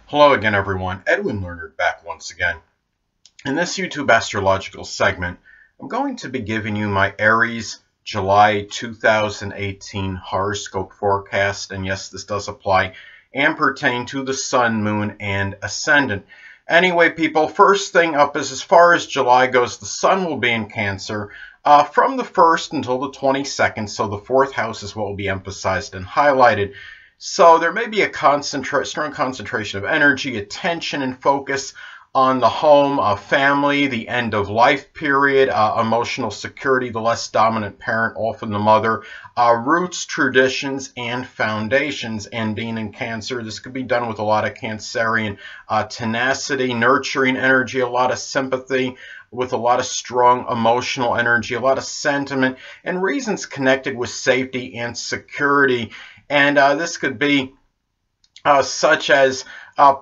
Hello again, everyone. Edwin Learnard back once again. In this YouTube astrological segment, I'm going to be giving you my Aries July 2018 horoscope forecast. And yes, this does apply and pertain to the Sun, Moon, and Ascendant. Anyway, people, first thing up is as far as July goes, the Sun will be in Cancer from the 1st until the 22nd. So the 4th house is what will be emphasized and highlighted. So there may be a strong concentration of energy, attention, and focus on the home, family, the end of life period, emotional security, the less dominant parent, often the mother, roots, traditions, and foundations. And being in Cancer, this could be done with a lot of Cancerian tenacity, nurturing energy, a lot of sympathy, with a lot of strong emotional energy, a lot of sentiment, and reasons connected with safety and security. And this could be such as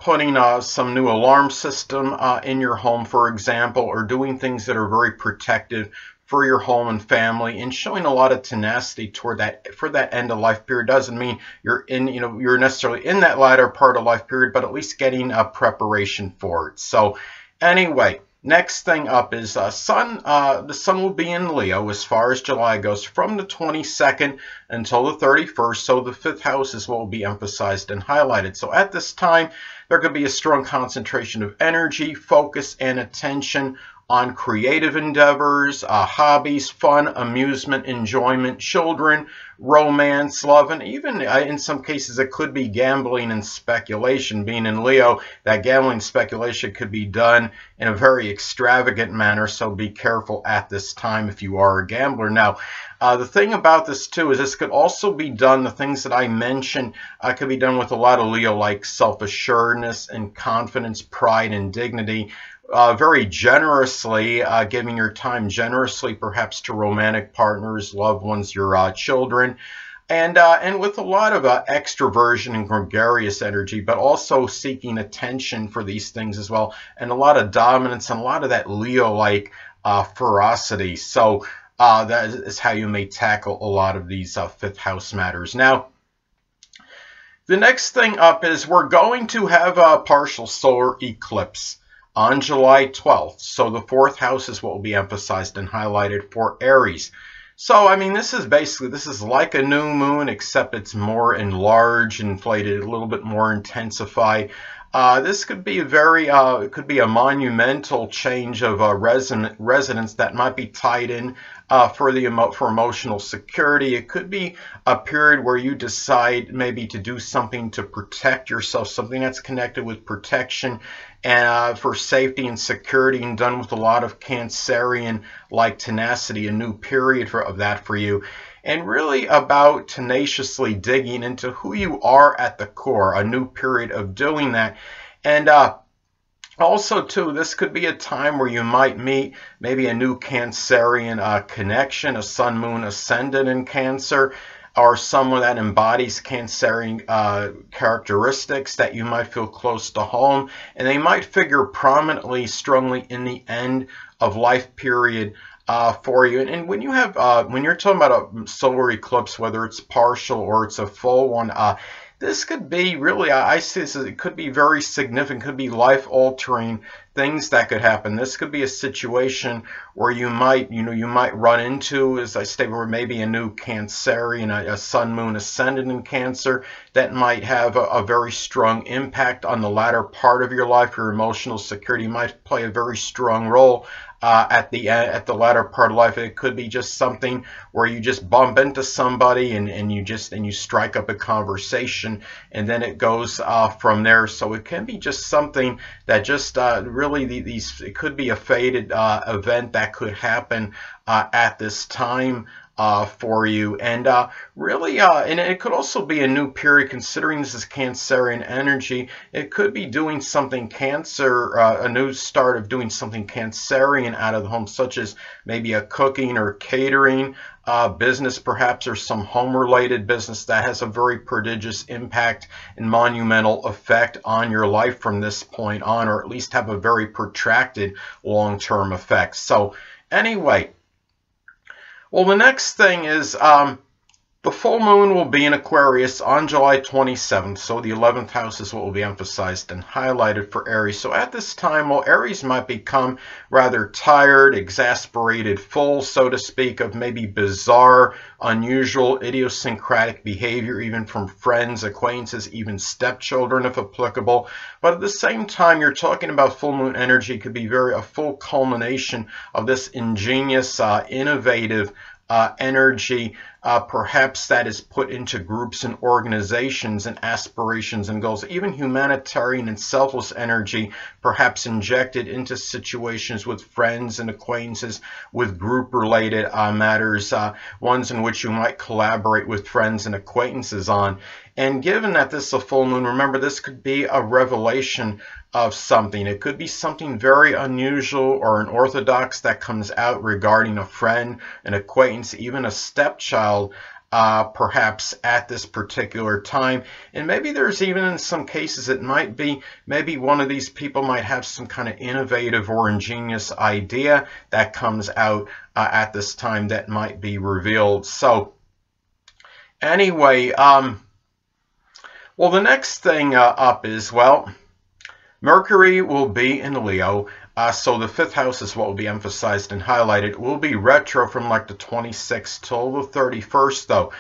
putting some new alarm system in your home, for example, or doing things that are very protective for your home and family, and showing a lot of tenacity toward that for that end of life period. Doesn't mean you're necessarily in that latter part of life period, but at least getting a preparation for it. So anyway, next thing up is the Sun will be in Leo as far as July goes from the 22nd until the 31st. So the 5th house is what will be emphasized and highlighted. So at this time, there could be a strong concentration of energy, focus, and attention on creative endeavors, hobbies, fun, amusement, enjoyment, children, romance, love, and even in some cases it could be gambling and speculation. Being in Leo, that gambling speculation could be done in a very extravagant manner, so be careful at this time if you are a gambler. Now, the thing about this too is this could also be done, the things that I mentioned could be done with a lot of Leo, like self-assuredness and confidence, pride, and dignity. Very generously, giving your time generously, perhaps to romantic partners, loved ones, your children, and with a lot of extroversion and gregarious energy, but also seeking attention for these things as well, and a lot of dominance and a lot of that Leo-like ferocity. So that is how you may tackle a lot of these 5th house matters. Now, the next thing up is we're going to have a partial solar eclipse on July 12th. So the 4th house is what will be emphasized and highlighted for Aries. So, I mean, this is like a new moon, except it's more enlarged, inflated, a little bit more intensified. This could be it could be a monumental change of residence that might be tied in for emotional security. It could be a period where you decide maybe to do something to protect yourself, something that's connected with protection and for safety and security, and done with a lot of Cancerian-like tenacity, a new period of that for you. And really about tenaciously digging into who you are at the core, a new period of doing that. And also, too, this could be a time where you might meet maybe a new Cancerian connection, a Sun, Moon, Ascendant in Cancer, or someone that embodies Cancerian characteristics that you might feel close to home. And they might figure prominently, strongly in the end of life period for you. And when you have when you're talking about a solar eclipse, whether it's partial or it's a full one, this could be really, I see this as, it could be very significant, could be life-altering things that could happen. This could be a situation where you might run into, as I stated, where maybe a new Cancerian, a Sun, Moon, Ascendant in Cancer, that might have a very strong impact on the latter part of your life. Your emotional security might play a very strong role at the latter part of life. It could be just something where you just bump into somebody and you strike up a conversation, and then it goes from there. So it can be just something that just really it could be a fated event that could happen at this time for you. And really, and it could also be a new period, considering this is Cancerian energy. It could be doing something a new start of doing something Cancerian out of the home, such as maybe a cooking or catering business, perhaps, or some home-related business that has a very prodigious impact and monumental effect on your life from this point on, or at least have a very protracted long-term effect. So anyway, well, the next thing is the The full moon will be in Aquarius on July 27th, so the 11th house is what will be emphasized and highlighted for Aries. So at this time, while Aries might become rather tired, exasperated, full, so to speak, of maybe bizarre, unusual, idiosyncratic behavior, even from friends, acquaintances, even stepchildren if applicable. But at the same time, you're talking about full moon energy could be a full culmination of this ingenious, innovative energy, perhaps that is put into groups and organizations and aspirations and goals, even humanitarian and selfless energy, perhaps injected into situations with friends and acquaintances, with group-related matters, ones in which you might collaborate with friends and acquaintances on. And given that this is a full moon, remember, this could be a revelation of something. It could be something very unusual or unorthodox that comes out regarding a friend, an acquaintance, even a stepchild, perhaps at this particular time. And maybe there's even in some cases it might be maybe one of these people might have some kind of innovative or ingenious idea that comes out at this time that might be revealed. So anyway, well, the next thing up is, well, Mercury will be in Leo, so the 5th house is what will be emphasized and highlighted. It will be retro from like the 26th till the 31st, though.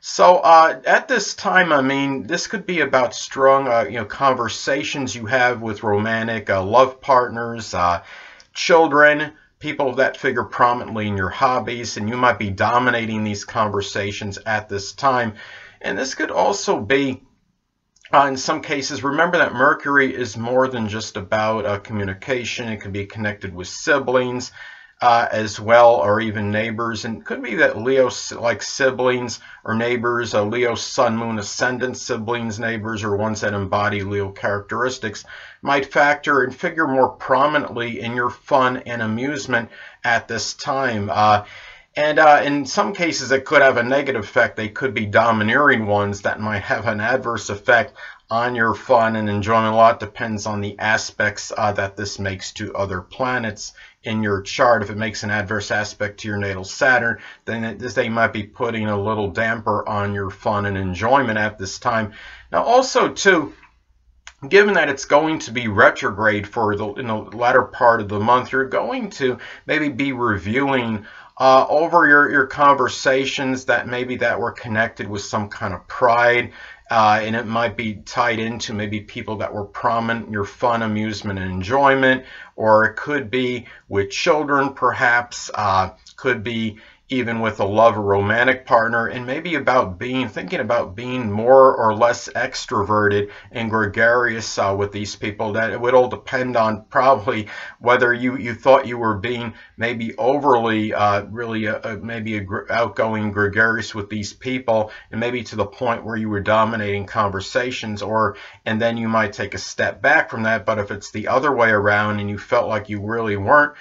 So at this time, I mean, this could be about strong, conversations you have with romantic love partners, children, people that figure prominently in your hobbies, and you might be dominating these conversations at this time. And this could also be, in some cases, remember that Mercury is more than just about communication. It can be connected with siblings as well, or even neighbors. And it could be that Leo, like siblings or neighbors, Leo, Sun, Moon, Ascendant siblings, neighbors, or ones that embody Leo characteristics, might factor and figure more prominently in your fun and amusement at this time. And in some cases, it could have a negative effect. They could be domineering ones that might have an adverse effect on your fun and enjoyment. A lot depends on the aspects that this makes to other planets in your chart. If it makes an adverse aspect to your natal Saturn, then they might be putting a little damper on your fun and enjoyment at this time. Now, also, too, given that it's going to be retrograde for the latter part of the month, you're going to maybe be reviewing over your conversations that were connected with some kind of pride, and it might be tied into maybe people that were prominent in your fun, amusement, and enjoyment, or it could be with children, perhaps, could be even with a love or romantic partner, and maybe thinking about being more or less extroverted and gregarious with these people. That it would all depend on probably whether you thought you were being maybe overly maybe outgoing, gregarious with these people, and maybe to the point where you were dominating conversations, and then you might take a step back from that. But if it's the other way around and you felt like you really weren't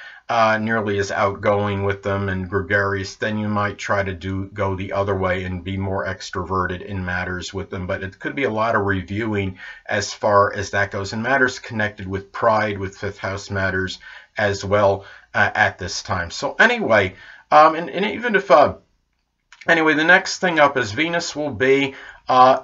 nearly as outgoing with them and gregarious, then you might try to go the other way and be more extroverted in matters with them. But it could be a lot of reviewing as far as that goes, and matters connected with pride, with 5th house matters as well at this time. So anyway, and even if anyway, the next thing up is Venus will be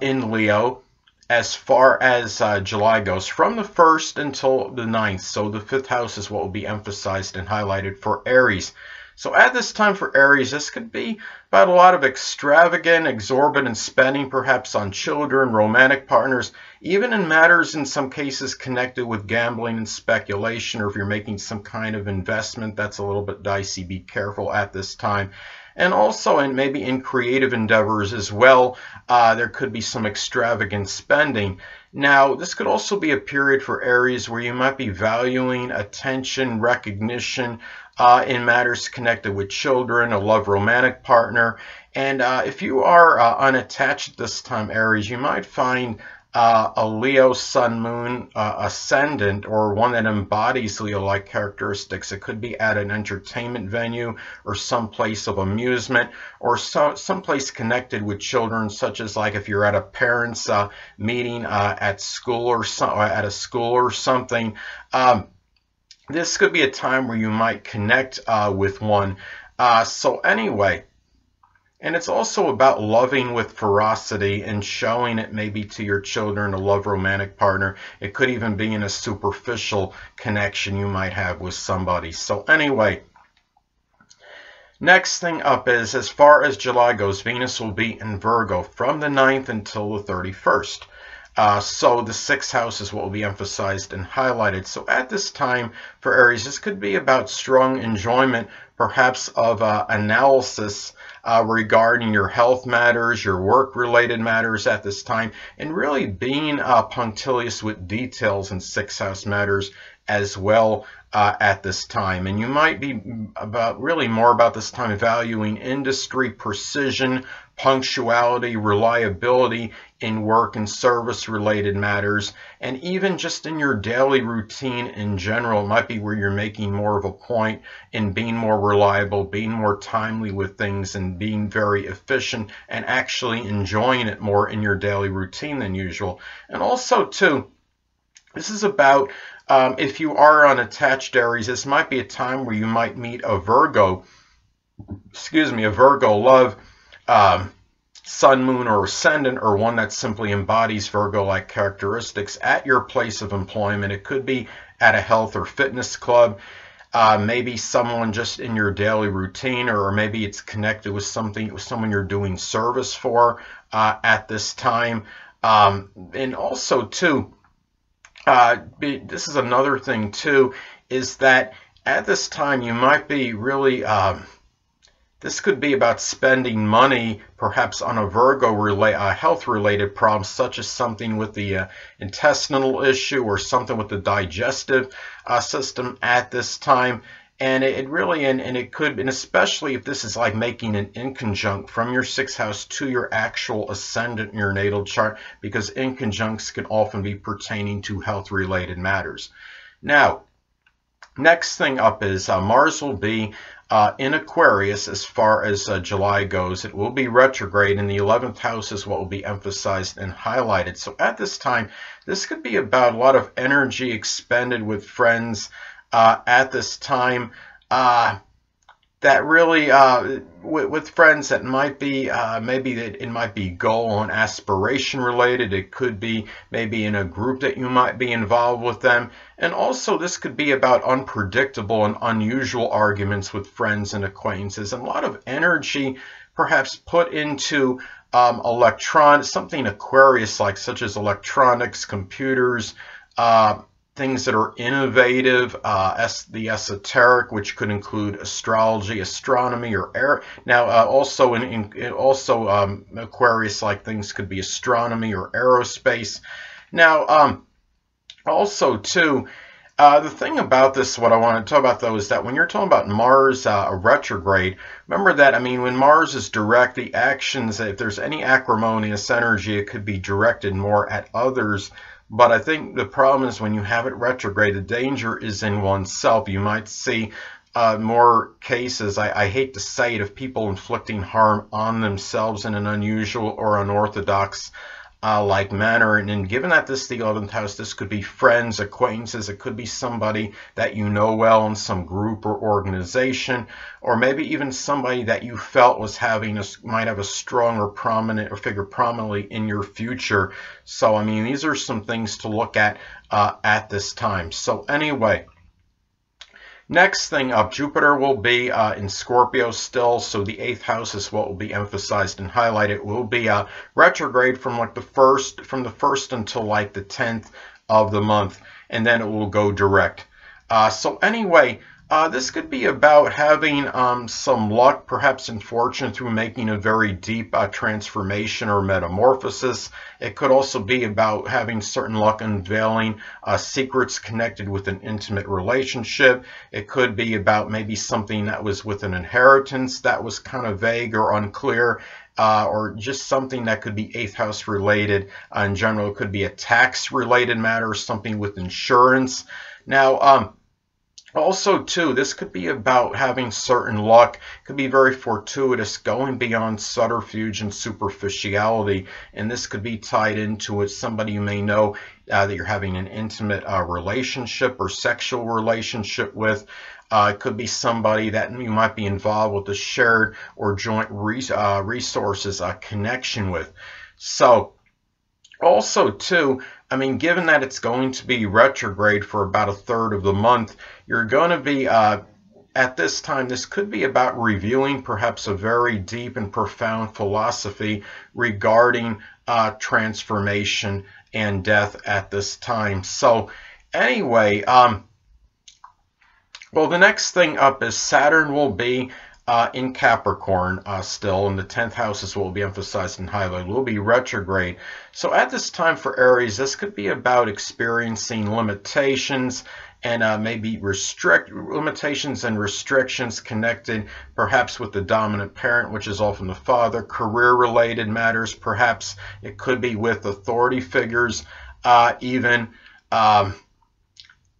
in Leo as far as July goes, from the 1st until the 9th. So the 5th house is what will be emphasized and highlighted for Aries. So at this time for Aries, this could be about a lot of extravagant, exorbitant spending, perhaps on children, romantic partners, even in matters in some cases connected with gambling and speculation, or if you're making some kind of investment that's a little bit dicey, be careful at this time. And also maybe in creative endeavors as well, there could be some extravagant spending. Now, this could also be a period for Aries where you might be valuing attention, recognition in matters connected with children, a love romantic partner. And if you are unattached at this time, Aries, you might find a Leo, Sun, Moon, Ascendant, or one that embodies Leo-like characteristics. It could be at an entertainment venue or some place of amusement, or some place connected with children, such as like if you're at a parents' meeting at school or at a school or something. This could be a time where you might connect with one. So anyway. And it's also about loving with ferocity and showing it maybe to your children, a love romantic partner. It could even be in a superficial connection you might have with somebody. So anyway, next thing up is, as far as July goes, Venus will be in Virgo from the 9th until the 31st. So the 6th house is what will be emphasized and highlighted. So at this time for Aries, this could be about strong enjoyment, perhaps of analysis regarding your health matters, your work-related matters at this time, and really being punctilious with details in 6th house matters as well at this time. And you might be really more about this time valuing industry, precision, punctuality, reliability in work and service related matters, and even just in your daily routine in general. It might be where you're making more of a point in being more reliable, being more timely with things, and being very efficient and actually enjoying it more in your daily routine than usual. And also too, this is about if you are unattached, Aries, this might be a time where you might meet a Virgo, a Virgo love, sun, moon, or ascendant, or one that simply embodies Virgo-like characteristics at your place of employment. It could be at a health or fitness club, maybe someone just in your daily routine, or maybe it's connected with someone you're doing service for at this time. And also too, this is another thing too, is that at this time you might be really this could be about spending money perhaps on a Virgo health related problem, such as something with the intestinal issue or something with the digestive system at this time. And it really, and it could, and especially if this is like making an inconjunct from your 6th house to your actual ascendant in your natal chart, because inconjuncts can often be pertaining to health related matters. Now, next thing up is Mars will be in Aquarius as far as July goes. It will be retrograde, and the 11th house is what will be emphasized and highlighted. So at this time, this could be about a lot of energy expended with friends at this time, that really with friends that might be maybe it might be goal and aspiration related. It could be maybe in a group that you might be involved with them. And also this could be about unpredictable and unusual arguments with friends and acquaintances, and a lot of energy perhaps put into something Aquarius like, such as electronics, computers, things that are innovative, the esoteric, which could include astrology, astronomy, or air. Now, also Aquarius like things could be astronomy or aerospace. Now, also too, the thing about this, what I want to talk about though, is that when you're talking about Mars retrograde, remember that, I mean, when Mars is direct, the actions, if there's any acrimonious energy, it could be directed more at others. But I think the problem is when you have it retrograde, the danger is in oneself. You might see more cases, I hate to say it, of people inflicting harm on themselves in an unusual or unorthodox like manner. And given that this is the 11th house, this could be friends, acquaintances, it could be somebody that you know well in some group or organization, or maybe even somebody that you felt was might have a strong or prominent or figure prominently in your future. So I mean, these are some things to look at this time. So anyway, next thing up, Jupiter will be in Scorpio still, so the 8th house is what will be emphasized and highlighted. It will be retrograde from like the 1st until like the 10th of the month, and then it will go direct. So anyway, this could be about having some luck, perhaps in fortune, through making a very deep transformation or metamorphosis. It could also be about having certain luck unveiling secrets connected with an intimate relationship. It could be about maybe something that was with an inheritance that was kind of vague or unclear, or just something that could be 8th house related. In general, it could be a tax related matter or something with insurance. Now, also, too, this could be about having certain luck. It could be very fortuitous, going beyond subterfuge and superficiality, and this could be tied into it. Somebody you may know that you're having an intimate relationship or sexual relationship with. It could be somebody that you might be involved with a shared or joint resources connection with. So also too, I mean, given that it's going to be retrograde for about a third of the month, you're going to be at this time, this could be about reviewing perhaps a very deep and profound philosophy regarding transformation and death at this time. So anyway, well, the next thing up is Saturn will be in Capricorn still, and the 10th houses will be emphasized and highlighted, will be retrograde. So at this time for Aries, this could be about experiencing limitations and maybe limitations and restrictions connected perhaps with the dominant parent, which is often the father, career-related matters, perhaps it could be with authority figures, even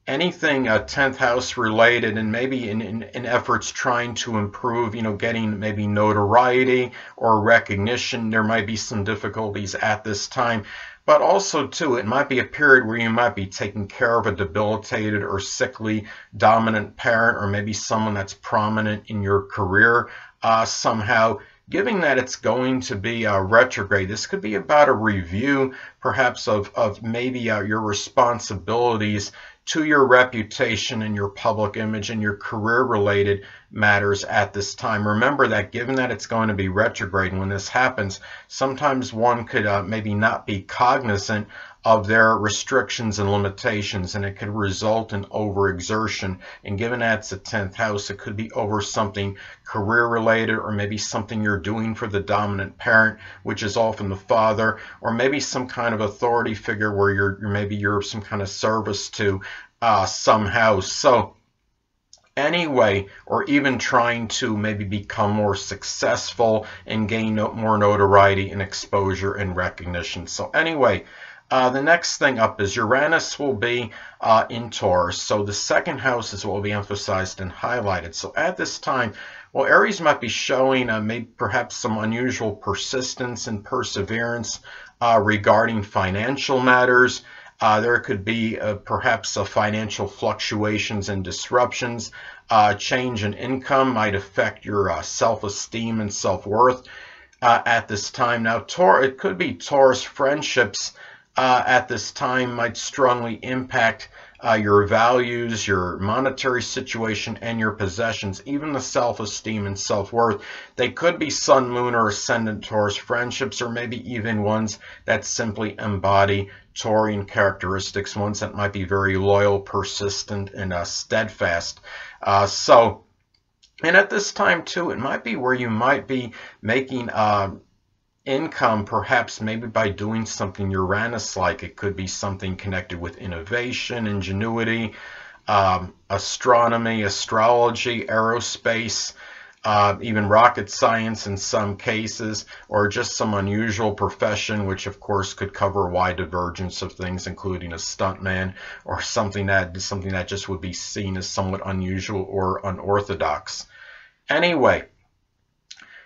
anything 10th house related, and maybe in efforts trying to improve, getting maybe notoriety or recognition. There might be some difficulties at this time. But also, too, it might be a period where you might be taking care of a debilitated or sickly dominant parent, or maybe someone that's prominent in your career somehow. Given that it's going to be retrograde, this could be about a review, perhaps, of maybe your responsibilities to your reputation and your public image and your career-related matters at this time. Remember that given that it's going to be retrograde, when this happens, sometimes one could maybe not be cognizant of their restrictions and limitations, and it could result in overexertion. And given that it's a 10th house, it could be over something career-related, or maybe something you're doing for the dominant parent, which is often the father, or maybe some kind of authority figure where maybe you're some kind of service to somehow. So anyway, or even trying to maybe become more successful and gain more notoriety and exposure and recognition. So anyway, the next thing up is Uranus will be in Taurus. So the second house is what will be emphasized and highlighted. So at this time, well, Aries might be showing maybe perhaps some unusual persistence and perseverance regarding financial matters. There could be perhaps financial fluctuations and disruptions. Change in income might affect your self-esteem and self-worth at this time. Now, it could be Taurus friendships at this time might strongly impact your values, your monetary situation, and your possessions, even the self-esteem and self-worth. They could be Sun, Moon, or Ascendant Taurus friendships, or maybe even ones that simply embody Taurian characteristics, ones that might be very loyal, persistent, and steadfast. And at this time, too, it might be where you might be making income, perhaps maybe by doing something Uranus-like. It could be something connected with innovation, ingenuity, astronomy, astrology, aerospace, even rocket science in some cases, or just some unusual profession, which of course could cover a wide divergence of things, including a stuntman, or something that just would be seen as somewhat unusual or unorthodox. Anyway,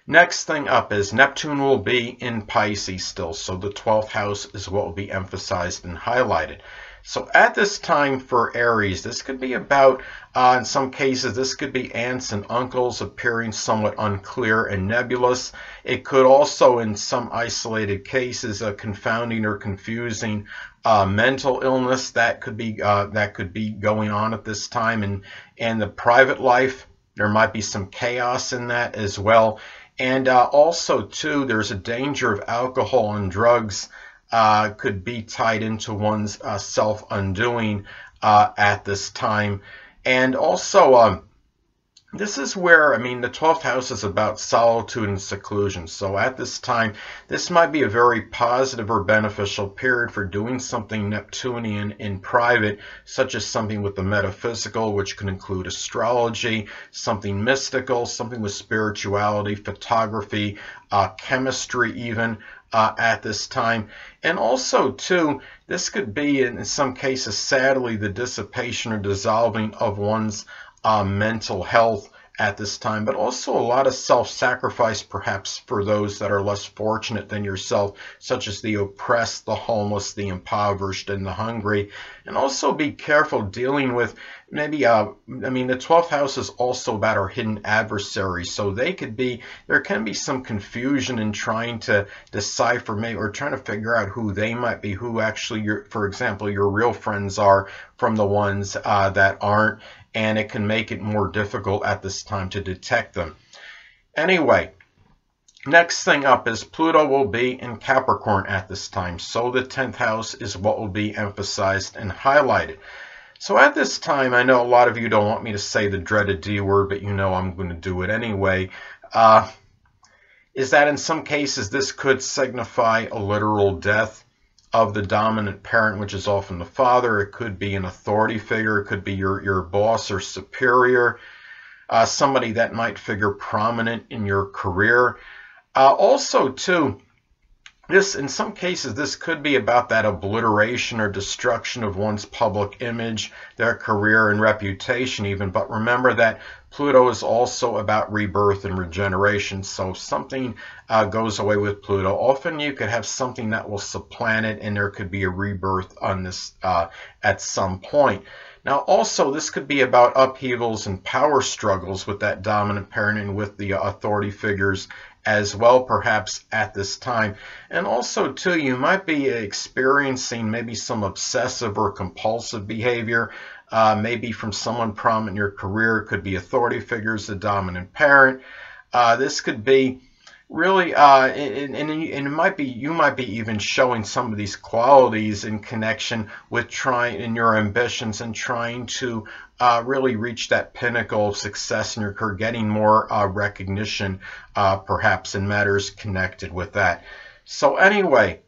next thing up is Neptune will be in Pisces still, so the 12th house is what will be emphasized and highlighted. So at this time for Aries, this could be about, in some cases, this could be aunts and uncles appearing somewhat unclear and nebulous. It could also, in some isolated cases, confounding or confusing mental illness that could be going on at this time. And the private life, there might be some chaos in that as well. And also, too, there's a danger of alcohol and drugs could be tied into one's self-undoing at this time. And also, this is where, I mean, the 12th house is about solitude and seclusion. So at this time, this might be a very positive or beneficial period for doing something Neptunian in private, such as something with the metaphysical, which can include astrology, something mystical, something with spirituality, photography, chemistry even, at this time. And also, too, this could be, in some cases, sadly, the dissipation or dissolving of one's mental health at this time, but also a lot of self-sacrifice perhaps for those that are less fortunate than yourself, such as the oppressed, the homeless, the impoverished, and the hungry. And also be careful dealing with maybe, I mean, the 12th house is also about our hidden adversaries, so there can be some confusion in trying to decipher maybe, or trying to figure out who they might be, who actually, for example, your real friends are from the ones that aren't, and it can make it more difficult at this time to detect them. Anyway, next thing up is Pluto will be in Capricorn at this time, so the 10th house is what will be emphasized and highlighted. So at this time, I know a lot of you don't want me to say the dreaded D word, but you know I'm going to do it anyway, is that in some cases this could signify a literal death of the dominant parent, which is often the father. It could be an authority figure. It could be your boss or superior, somebody that might figure prominent in your career. Also, too, in some cases, this could be about that obliteration or destruction of one's public image, their career and reputation even. But remember that Pluto is also about rebirth and regeneration. So if something goes away with Pluto, often you could have something that will supplant it, and there could be a rebirth on this at some point. Now, also, this could be about upheavals and power struggles with that dominant parent and with the authority figures as well, perhaps at this time. And also, too, you might be experiencing maybe some obsessive or compulsive behavior, maybe from someone prominent in your career. It could be authority figures, the dominant parent. This could be really, and it might be, you might be even showing some of these qualities in connection with trying in your ambitions and trying to really reach that pinnacle of success in your career, getting more recognition, perhaps in matters connected with that. So anyway,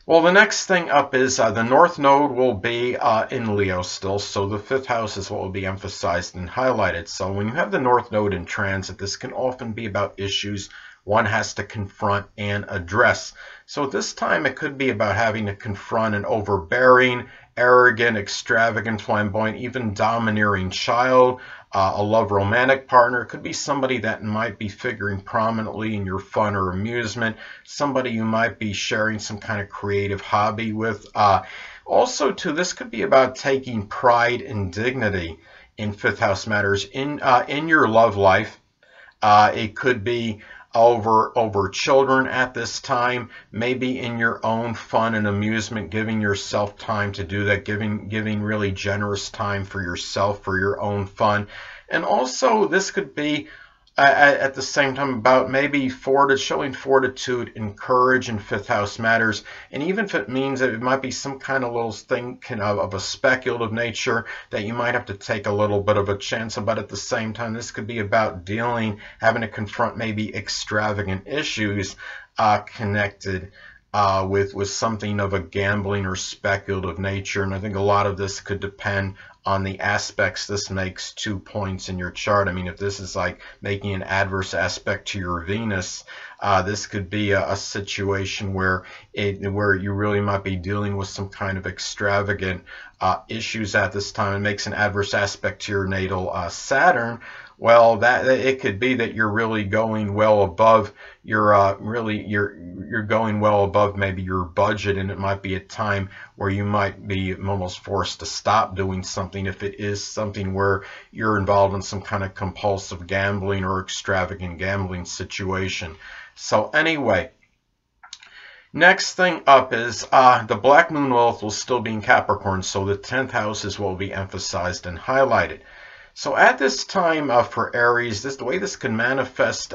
well, the next thing up is the North Node will be in Leo still, so the 5th house is what will be emphasized and highlighted. So when you have the North Node in transit, this can often be about issues one has to confront and address. So at this time, it could be about having to confront an overbearing, arrogant, extravagant, flamboyant, even domineering child, a love romantic partner. It could be somebody that might be figuring prominently in your fun or amusement, somebody you might be sharing some kind of creative hobby with. Also, too, this could be about taking pride and dignity in 5th house matters in your love life. It could be over children at this time, maybe in your own fun and amusement, giving yourself time to do that, giving really generous time for yourself, for your own fun. And also, this could be at the same time about maybe showing fortitude and courage in 5th house matters. And even if it means that it might be some kind of little thing of a speculative nature that you might have to take a little bit of a chance about, at the same time, this could be about having to confront maybe extravagant issues connected with something of a gambling or speculative nature. And I think a lot of this could depend on the aspects this makes 2 points in your chart. I mean, if this is like making an adverse aspect to your Venus, this could be a situation where you really might be dealing with some kind of extravagant issues at this time. It makes an adverse aspect to your natal Saturn. Well, it could be that you're really going well above you're going well above maybe your budget, and it might be a time where you might be almost forced to stop doing something if it is something where you're involved in some kind of compulsive gambling or extravagant gambling situation. So anyway, next thing up is the Black Moon Lilith will still be in Capricorn, so the 10th house is what will be emphasized and highlighted. So at this time for Aries, the way this can manifest,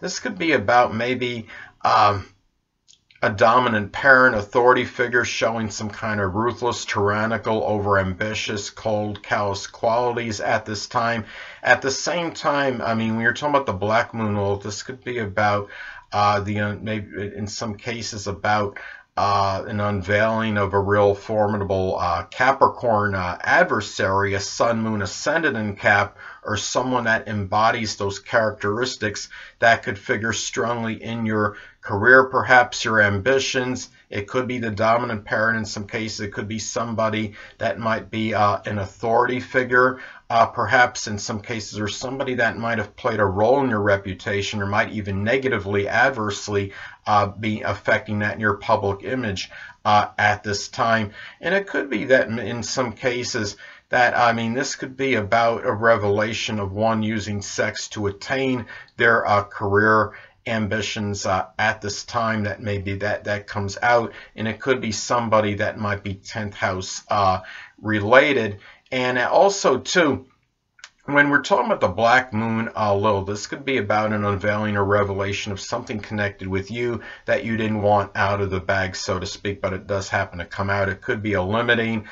this could be about maybe a dominant parent, authority figure showing some kind of ruthless, tyrannical, overambitious, cold, callous qualities at this time. At the same time, I mean, when you're talking about the Black Moon, this could be about maybe in some cases about an unveiling of a real formidable Capricorn adversary, a Sun, Moon, Ascendant in Cap, or someone that embodies those characteristics that could figure strongly in your career, perhaps your ambitions. It could be the dominant parent in some cases. It could be somebody that might be an authority figure, perhaps in some cases, or somebody that might have played a role in your reputation or might even negatively, adversely be affecting that in your public image at this time. And it could be that in some cases that, I mean, this could be about a revelation of one using sex to attain their career ambitions at this time. That maybe that comes out, and it could be somebody that might be 10th house related. And also too, when we're talking about the black moon Lil, this could be about an unveiling or revelation of something connected with you that you didn't want out of the bag, so to speak, but it does happen to come out. It could be a limiting,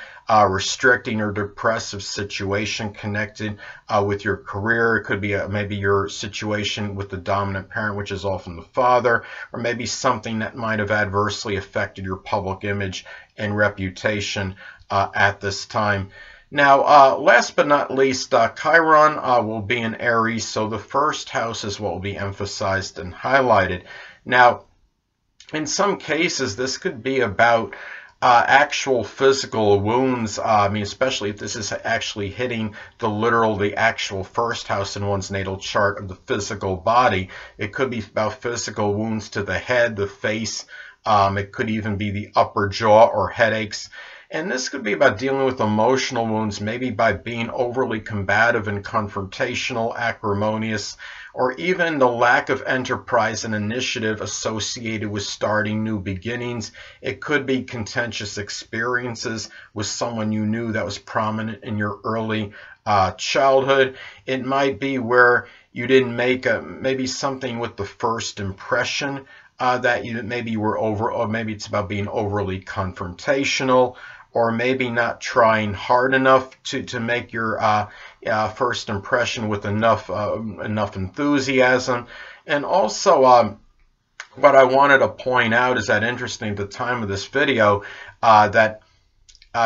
restricting, or depressive situation connected with your career. It could be maybe your situation with the dominant parent, which is often the father, or maybe something that might have adversely affected your public image and reputation at this time. Now, last but not least, Chiron will be in Aries, so the first house is what will be emphasized and highlighted. Now, in some cases, this could be about actual physical wounds. I mean, especially if this is actually hitting the actual first house in one's natal chart of the physical body. It could be about physical wounds to the head, the face. It could even be the upper jaw or headaches. And this could be about dealing with emotional wounds, maybe by being overly combative and confrontational, acrimonious, or even the lack of enterprise and initiative associated with starting new beginnings. It could be contentious experiences with someone you knew that was prominent in your early childhood. It might be where you didn't make maybe something with the first impression that maybe you were over, or maybe it's about being overly confrontational, or maybe not trying hard enough to make your first impression with enough enthusiasm. And also, what I wanted to point out is that, interesting at the time of this video, that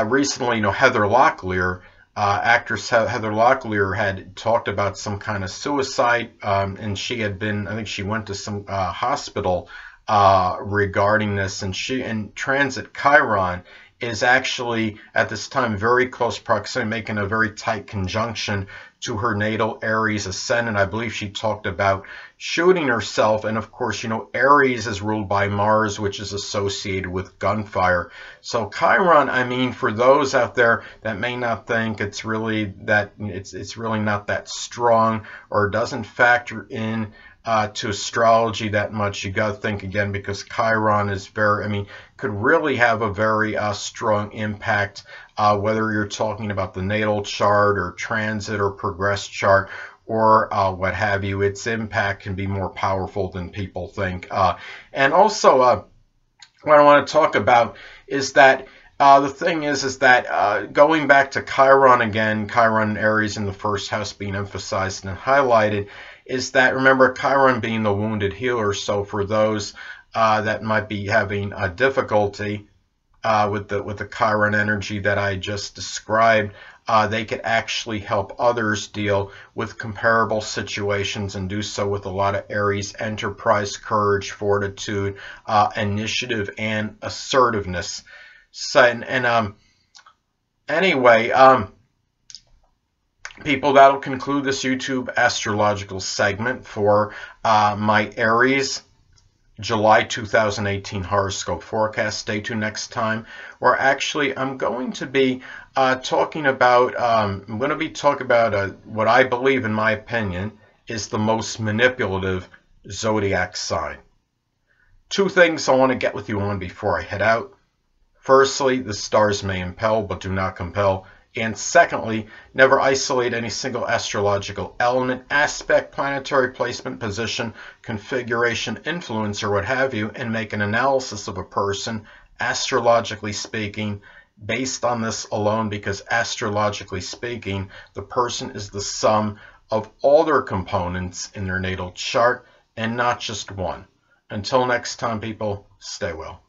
recently, Heather Locklear, actress Heather Locklear, had talked about some kind of suicide, and she had been, I think she went to some hospital regarding this, and transit Chiron is actually at this time very close proximity, making a very tight conjunction to her natal Aries ascendant. I believe she talked about shooting herself, and of course, Aries is ruled by Mars, which is associated with gunfire. So Chiron, I mean, for those out there that may not think it's really not that strong, or doesn't factor in to astrology that much, you got to think again, because Chiron is could really have a very strong impact, whether you're talking about the natal chart or transit or progress chart or what have you. Its impact can be more powerful than people think. And also, what I want to talk about is that the thing is that going back to Chiron again, Chiron and Aries in the first house being emphasized and highlighted, is that, remember, Chiron being the wounded healer. So for those that might be having a difficulty with the Chiron energy that I just described, they could actually help others deal with comparable situations, and do so with a lot of Aries enterprise, courage, fortitude, initiative, and assertiveness. So, anyway, people, that'll conclude this YouTube astrological segment for my Aries July 2018 horoscope forecast. Stay tuned next time, where actually I'm going to be talking about what I believe, in my opinion, is the most manipulative zodiac sign. Two things I want to get with you on before I head out. Firstly, the stars may impel but do not compel. And secondly, never isolate any single astrological element, aspect, planetary placement, position, configuration, influence, or what have you, and make an analysis of a person, astrologically speaking, based on this alone, because astrologically speaking, the person is the sum of all their components in their natal chart, and not just one. Until next time, people, stay well.